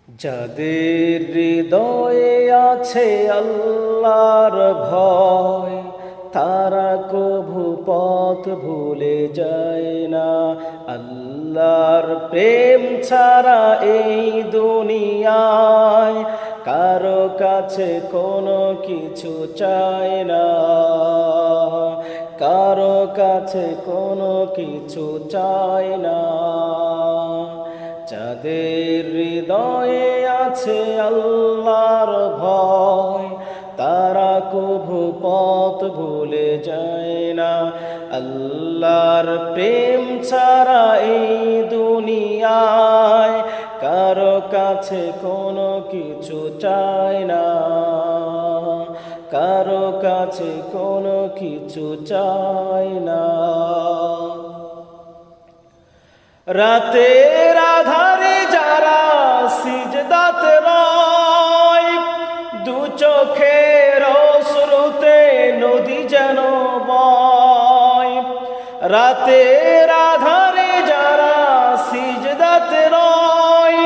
যাদের হৃদয়ে আছে আল্লাহর ভয়, তারা কভু পথ ভুলে যায় না। আল্লাহর প্রেম ছাড়া এই দুনিয়ায় কারো কাছে কোনো কিছু চায় না, কারো কাছে কোনো কিছু চায় না। যাদের হৃদয়ে আছে আল্লাহর ভয়, তারা কভু পথ ভুলে যায় না। আল্লাহর প্রেম ছাড়া এই দুনিয়ায় কারো কাছে কোনো কিছু চায় না, কারো কাছে কোনো কিছু চায় না। রাতের আধারে যারা সিজদাতে রয়, দু চোখের অশ্রুতে নদী যেন বয়। রাতের আধারে যারা সিজদাতে রয়,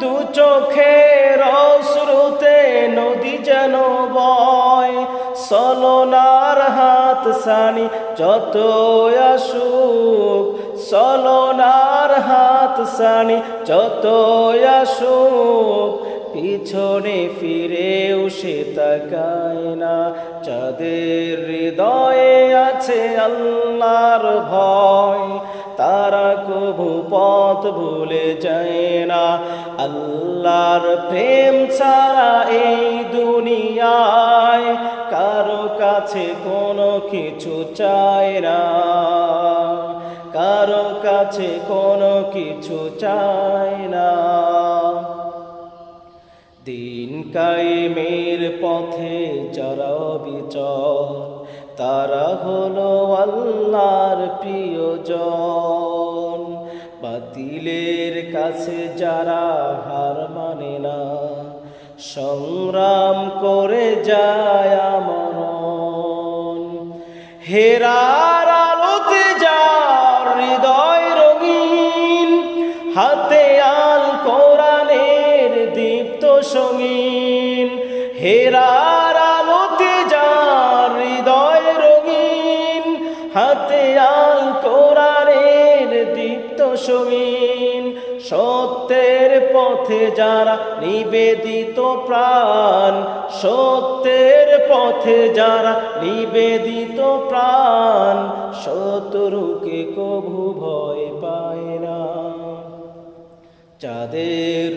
দু চোখের অশ্রুতে নদী যেন বয়। সলনার হাত সানি যত আসুক, সলনার হাত সানি যত আসুক, পিছনে ফিরেও সে তাকায় না। যাদের হৃদয়ে আছে আল্লাহর ভয়, তারা কভু পথ ভুলে যায় না। আল্লাহর প্রেম ছাড়া এই দুনিয়ায় কারো কাছে কোনো কিছু চায় না, কারো কাছে কোনো কিছু চায় না। দিন কায়েমের পথে যারা বিচল, তারা হলো আল্লাহর প্রিয়জন। বাতিলের কাছে যারা হার মানে না, সংগ্রাম করে যায় মরণ। হেরার আলোতে যার হৃদয় রঙিন, হাতে আল কোরআনের দীপ্ত সঙ্গীন। হেরার আলোতে যার হৃদয় রঙিন, হাতে আল কোরআনের দীপ্ত সঙ্গীন। সত্যের পথে যারা নিবেদিত প্রাণ, সত্যের পথে যারা নিবেদিত প্রাণ, শত্রুকে কভু ভয় পায় না। যাদের